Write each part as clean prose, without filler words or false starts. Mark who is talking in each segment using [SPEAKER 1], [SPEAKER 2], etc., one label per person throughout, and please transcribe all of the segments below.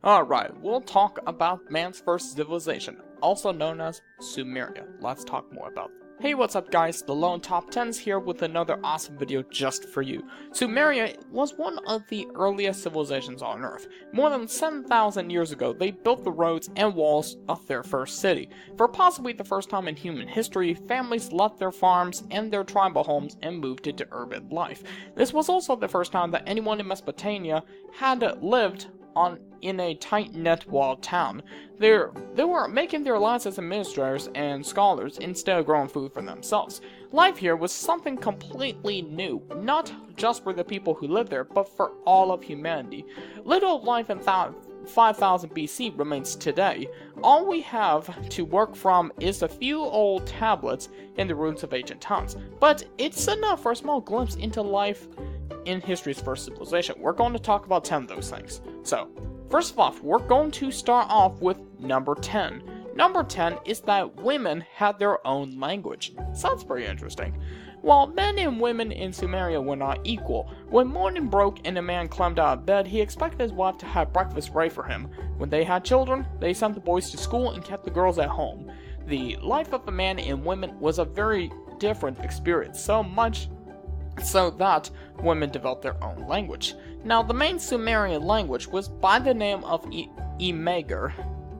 [SPEAKER 1] Alright, we'll talk about man's first civilization, also known as Sumeria. Let's talk more about it. Hey, what's up guys, the Lone Top 10s here with another awesome video just for you. Sumeria was one of the earliest civilizations on Earth. More than 7,000 years ago, they built the roads and walls of their first city. For possibly the first time in human history, families left their farms and their tribal homes and moved into urban life. This was also the first time that anyone in Mesopotamia had lived in a tight-knit walled town. They were making their lives as administrators and scholars instead of growing food for themselves. Life here was something completely new, not just for the people who lived there, but for all of humanity. Little of life in 5000 BC remains today. All we have to work from is a few old tablets in the ruins of ancient towns, but it's enough for a small glimpse into life in history's first civilization. We're going to talk about 10 of those things. So, first of all, we're going to start off with number 10. Number 10 is that women had their own language. Sounds pretty interesting. While men and women in Sumeria were not equal, when morning broke and a man climbed out of bed, he expected his wife to have breakfast ready for him. When they had children, they sent the boys to school and kept the girls at home. The life of a man and women was a very different experience, so much so that women developed their own language. Now, the main Sumerian language was by the name of Imager,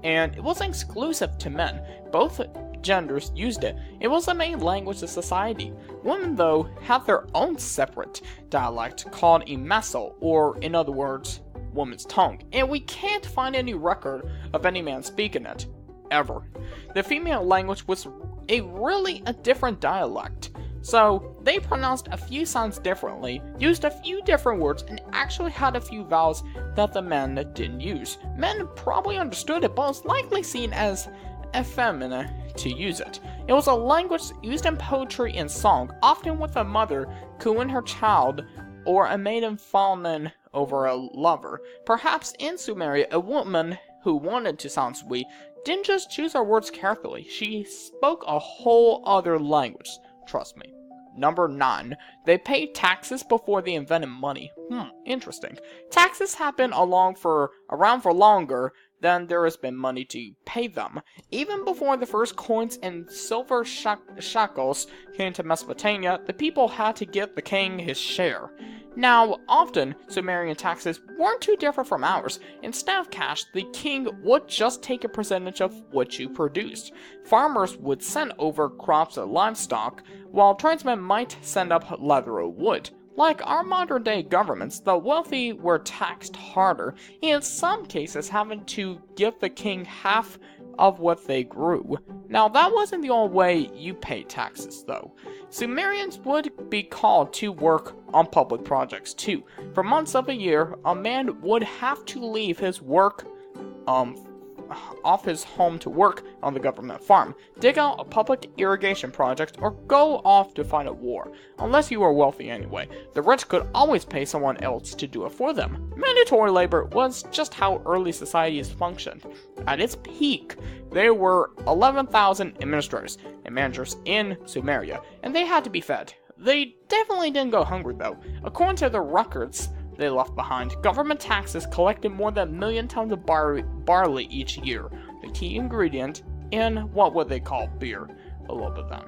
[SPEAKER 1] and it wasn't exclusive to men. Both genders used it. It was the main language of society. Women, though, had their own separate dialect called Imaso, or in other words, woman's tongue, and we can't find any record of any man speaking it, ever. The female language was a different dialect. So, they pronounced a few sounds differently, used a few different words, and actually had a few vowels that the men didn't use. Men probably understood it, but was likely seen as effeminate to use it. It was a language used in poetry and song, often with a mother cooing her child, or a maiden fawning over a lover. Perhaps in Sumeria, a woman who wanted to sound sweet didn't just choose her words carefully, she spoke a whole other language. Trust me. Number 9. They paid taxes before they invented money. Interesting. Taxes have been around for longer than there has been money to pay them. Even before the first coins and silver shekels came to Mesopotamia, the people had to give the king his share. Now, often, Sumerian taxes weren't too different from ours. Instead of cash, the king would just take a percentage of what you produced. Farmers would send over crops or livestock, while tradesmen might send up leather or wood. Like our modern-day governments, the wealthy were taxed harder, in some cases having to give the king half of what they grew. Now, that wasn't the only way you paid taxes, though. Sumerians would be called to work on public projects, too. For months of a year, a man would have to leave his work off his home to work on the government farm, dig out a public irrigation project, or go off to fight a war. Unless you were wealthy anyway, the rich could always pay someone else to do it for them. Mandatory labor was just how early societies functioned. At its peak, there were 11,000 administrators and managers in Sumeria, and they had to be fed. They definitely didn't go hungry though. According to the records they left behind, government taxes collected more than 1 million tons of barley each year, the key ingredient in what would they call beer, a little bit then.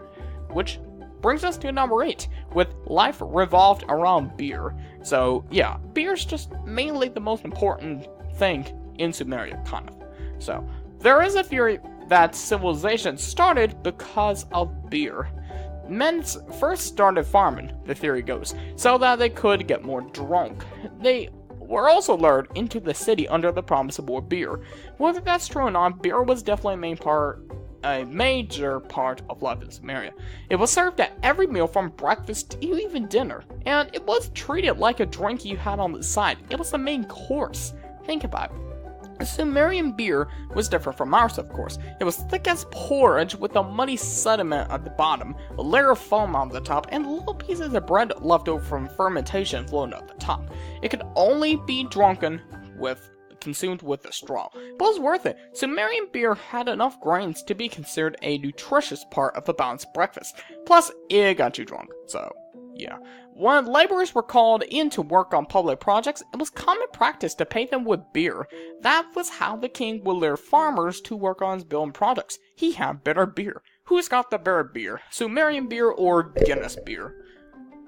[SPEAKER 1] Which brings us to number 8, with life revolved around beer. So yeah, beer's just mainly the most important thing in Sumeria, kind of. So, there is a theory that civilization started because of beer. Men first started farming, the theory goes, so that they could get more drunk. They were also lured into the city under the promise of more beer. Whether that's true or not, beer was definitely a major part of life in Sumeria. It was served at every meal from breakfast to even dinner, and it was treated like a drink you had on the side. It was the main course. Think about it. Sumerian beer was different from ours, of course. It was thick as porridge with a muddy sediment at the bottom, a layer of foam on the top, and little pieces of bread left over from fermentation floating at the top. It could only be consumed with a straw, but it was worth it. Sumerian beer had enough grains to be considered a nutritious part of a balanced breakfast. Plus, it got you drunk, so Yeah. When laborers were called in to work on public projects, it was common practice to pay them with beer. That was how the king would lure farmers to work on his building projects. He had better beer. Who's got the better beer? Sumerian beer or Guinness beer?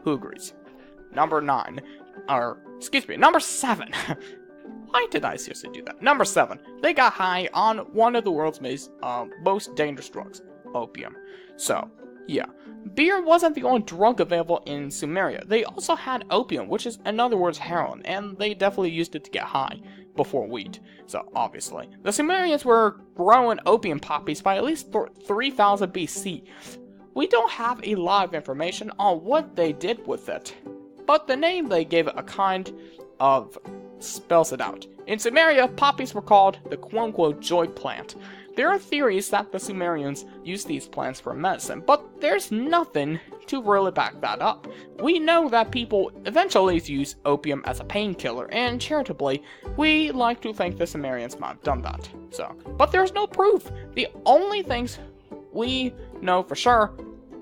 [SPEAKER 1] Who agrees? Number 7. Why did I seriously do that? Number 7. They got high on one of the world's most dangerous drugs, opium. So, yeah. Beer wasn't the only drug available in Sumeria. They also had opium, which is, in other words, heroin, and they definitely used it to get high before wheat. So, obviously. The Sumerians were growing opium poppies by at least 3000 BC. We don't have a lot of information on what they did with it, but the name they gave it a kind of spells it out. In Sumeria, poppies were called the quote-unquote joy plant. There are theories that the Sumerians used these plants for medicine, but there's nothing to really back that up. We know that people eventually use opium as a painkiller, and charitably, we like to think the Sumerians might have done that. But there's no proof. The only things we know for sure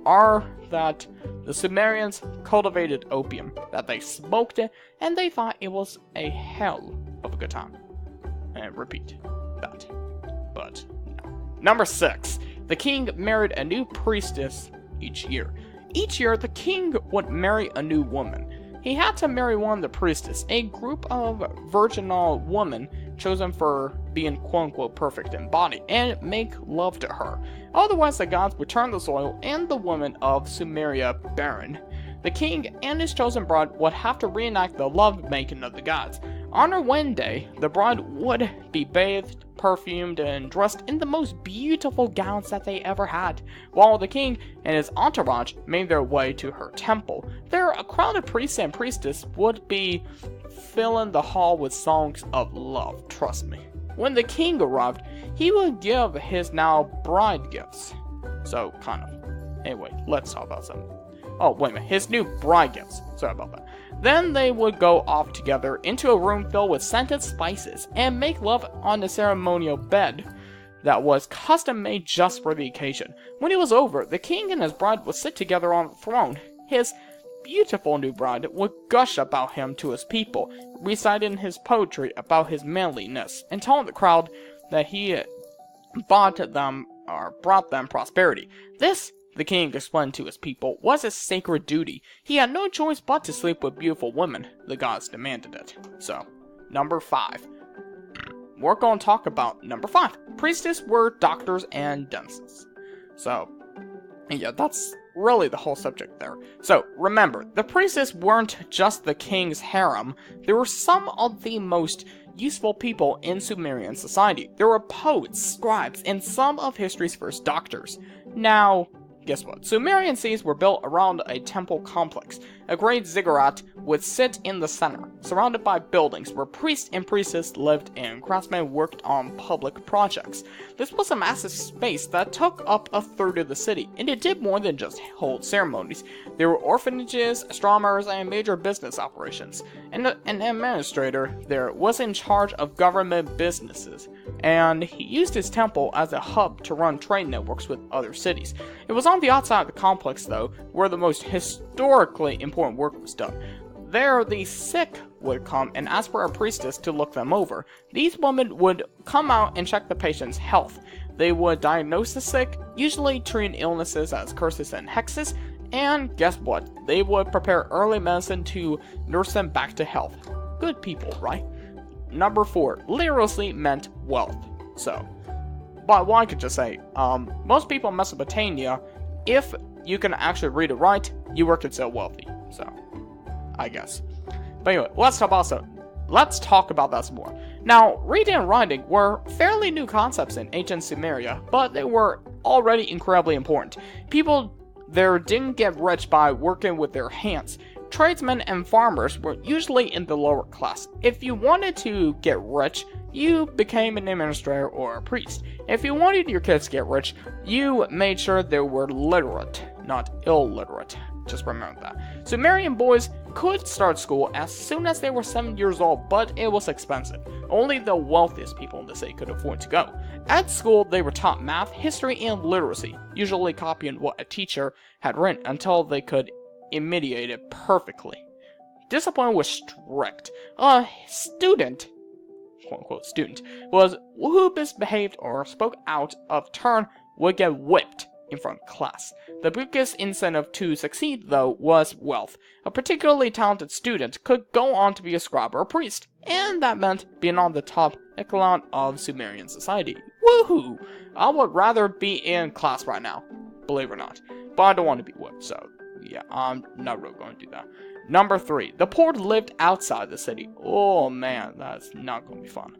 [SPEAKER 1] are that the Sumerians cultivated opium, that they smoked it, and they thought it was a hell of a good time. And repeat that. But Number 6. The king married a new priestess each year. Each year, the king would marry a new woman. He had to marry one of the priestess, a group of virginal women chosen for being quote-unquote perfect in body, and make love to her. Otherwise, the gods would turn the soil and the women of Sumeria barren. The king and his chosen bride would have to reenact the love-making of the gods. On her wedding day, the bride would be bathed, perfumed, and dressed in the most beautiful gowns that they ever had, while the king and his entourage made their way to her temple. There, a crowd of priests and priestesses would be filling the hall with songs of love, trust me. When the king arrived, he would give his now bride gifts. So, kind of. Anyway, let's talk about something. Oh, wait a minute, his new bride gifts. Sorry about that. Then they would go off together into a room filled with scented spices and make love on the ceremonial bed that was custom made just for the occasion. When it was over, the king and his bride would sit together on the throne. His beautiful new bride would gush about him to his people, reciting his poetry about his manliness, and telling the crowd that he brought them prosperity. This, the king explained to his people, was a sacred duty. He had no choice but to sleep with beautiful women. The gods demanded it. So, number 5. We're going to talk about number 5. Priestesses were doctors and dentists. So, yeah, that's really the whole subject there. So, remember, the priestesses weren't just the king's harem. They were some of the most useful people in Sumerian society. There were poets, scribes, and some of history's first doctors. Now, guess what? Sumerian cities were built around a temple complex. A great ziggurat would sit in the center, surrounded by buildings where priests and priestesses lived and craftsmen worked on public projects. This was a massive space that took up a third of the city, and it did more than just hold ceremonies. There were orphanages, astronomers, and major business operations. And an administrator there was in charge of government businesses, and he used his temple as a hub to run trade networks with other cities. It was on the outside of the complex, though, where the most historically important work was done. There, the sick would come and ask for a priestess to look them over. These women would come out and check the patient's health. They would diagnose the sick, usually treating illnesses as curses and hexes, and guess what? They would prepare early medicine to nurse them back to health. Good people, right? Number 4, literacy meant wealth. So, but what I could just say, most people in Mesopotamia, if you can actually read and write, you were considered wealthy. So, I guess. But anyway, let's talk about that some more. Now, reading and writing were fairly new concepts in ancient Sumeria, but they were already incredibly important. People there didn't get rich by working with their hands. Tradesmen and farmers were usually in the lower class. If you wanted to get rich, you became an administrator or a priest. If you wanted your kids to get rich, you made sure they were literate, not illiterate. Just remember that. Sumerian boys could start school as soon as they were 7 years old, but it was expensive. Only the wealthiest people in the city could afford to go. At school, they were taught math, history, and literacy, usually copying what a teacher had written until they could imitated perfectly. Discipline was strict. A student, quote-unquote student, was who misbehaved or spoke out of turn would get whipped in front of class. The biggest incentive to succeed, though, was wealth. A particularly talented student could go on to be a scribe or a priest, and that meant being on the top echelon of Sumerian society. Woohoo! I would rather be in class right now, believe it or not, but I don't want to be whipped, so yeah, I'm not really going to do that. Number 3, the poor lived outside the city. Oh man, that's not going to be fun.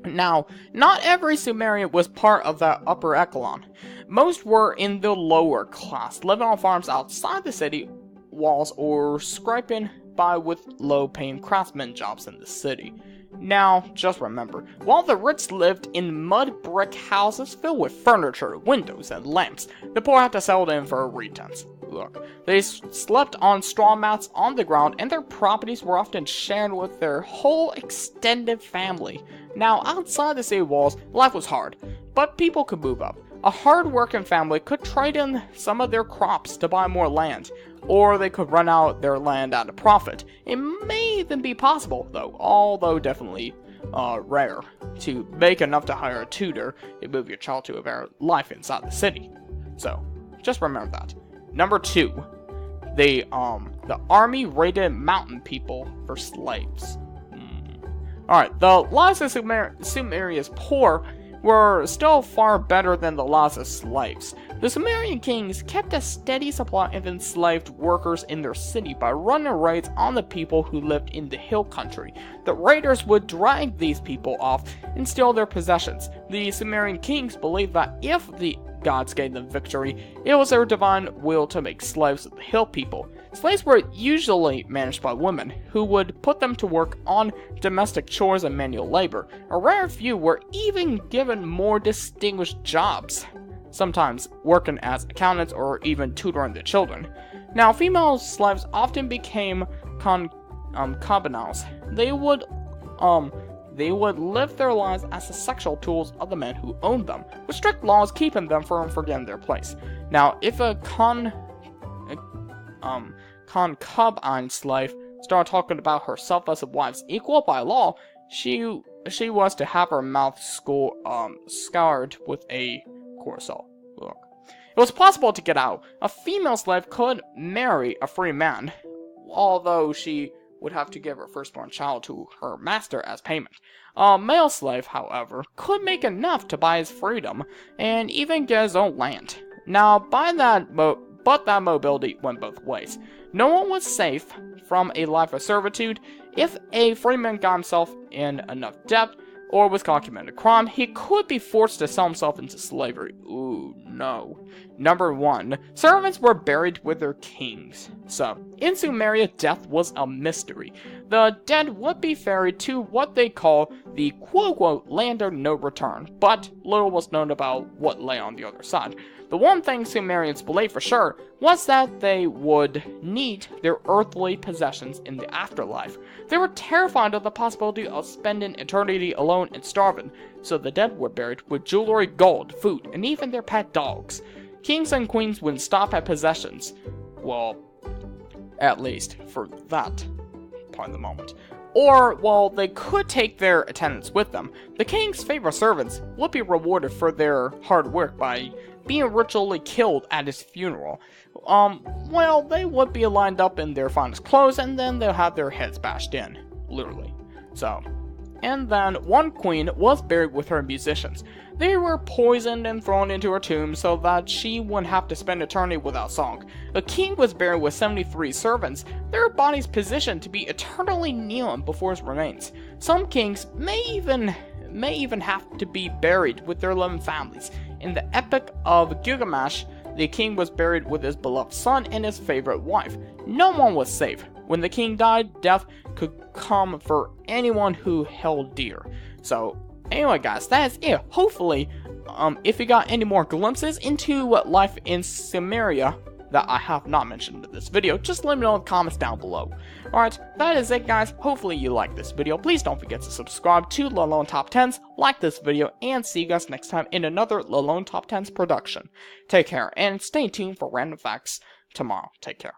[SPEAKER 1] Now, not every Sumerian was part of that upper echelon. Most were in the lower class, living on farms outside the city walls or scraping by with low-paying craftsman jobs in the city. Now, just remember, while the rich lived in mud brick houses filled with furniture, windows, and lamps, the poor had to settle in for returns. Look, they slept on straw mats on the ground, and their properties were often shared with their whole extended family. Now, outside the city walls, life was hard, but people could move up. A hard-working family could trade in some of their crops to buy more land, or they could run out their land at a profit. It may even be possible, though, although definitely rare, to make enough to hire a tutor and move your child to a better life inside the city. So, just remember that. Number 2, the army raided mountain people for slaves. Alright, the lives of Sumeria's poor were still far better than the lives of slaves. The Sumerian kings kept a steady supply of enslaved workers in their city by running raids on the people who lived in the hill country. The raiders would drag these people off and steal their possessions. The Sumerian kings believed that if the gods gave them victory, it was their divine will to make slaves of the hill people. Slaves were usually managed by women, who would put them to work on domestic chores and manual labor. A rare few were even given more distinguished jobs, sometimes working as accountants or even tutoring the children. Now, female slaves often became concubines. They would live their lives as the sexual tools of the men who owned them, with strict laws keeping them from forgetting their place. Now, if a concubine slave started talking about herself as a wife's equal by law, she was to have her mouth scoured with a corsel. Look. It was possible to get out. A female slave could marry a free man, although she would have to give her firstborn child to her master as payment. A male slave, however, could make enough to buy his freedom and even get his own land. Now, but that mobility went both ways. No one was safe from a life of servitude. If a freeman got himself in enough debt or was caught committing a crime, he could be forced to sell himself into slavery. Ooh, no. Number 1, servants were buried with their kings. So, in Sumeria, death was a mystery. The dead would be ferried to what they call the quote-unquote land of no return, but little was known about what lay on the other side. The one thing Sumerians believed for sure was that they would need their earthly possessions in the afterlife. They were terrified of the possibility of spending eternity alone and starving, so the dead were buried with jewelry, gold, food, and even their pet dogs. Kings and queens wouldn't stop at possessions. Well, at least for that part of the moment. Or, well, they could take their attendants with them. The king's favorite servants would be rewarded for their hard work by being ritually killed at his funeral. Well, they would be lined up in their finest clothes, and then they'll have their heads bashed in. Literally. So. And then one queen was buried with her musicians. They were poisoned and thrown into her tomb so that she wouldn't have to spend eternity without song. A king was buried with 73 servants, their bodies positioned to be eternally kneeling before his remains. Some kings may even have to be buried with their loving families. In the Epic of Gilgamesh, the king was buried with his beloved son and his favorite wife. No one was safe. When the king died, death could come for anyone who held dear. So, anyway guys, that is it. Hopefully, if you got any more glimpses into life in Sumeria that I have not mentioned in this video, just let me know in the comments down below. Alright, that is it guys. Hopefully you liked this video. Please don't forget to subscribe to Lalone Top 10s, like this video, and see you guys next time in another Lalone Top 10s production. Take care, and stay tuned for random facts tomorrow. Take care.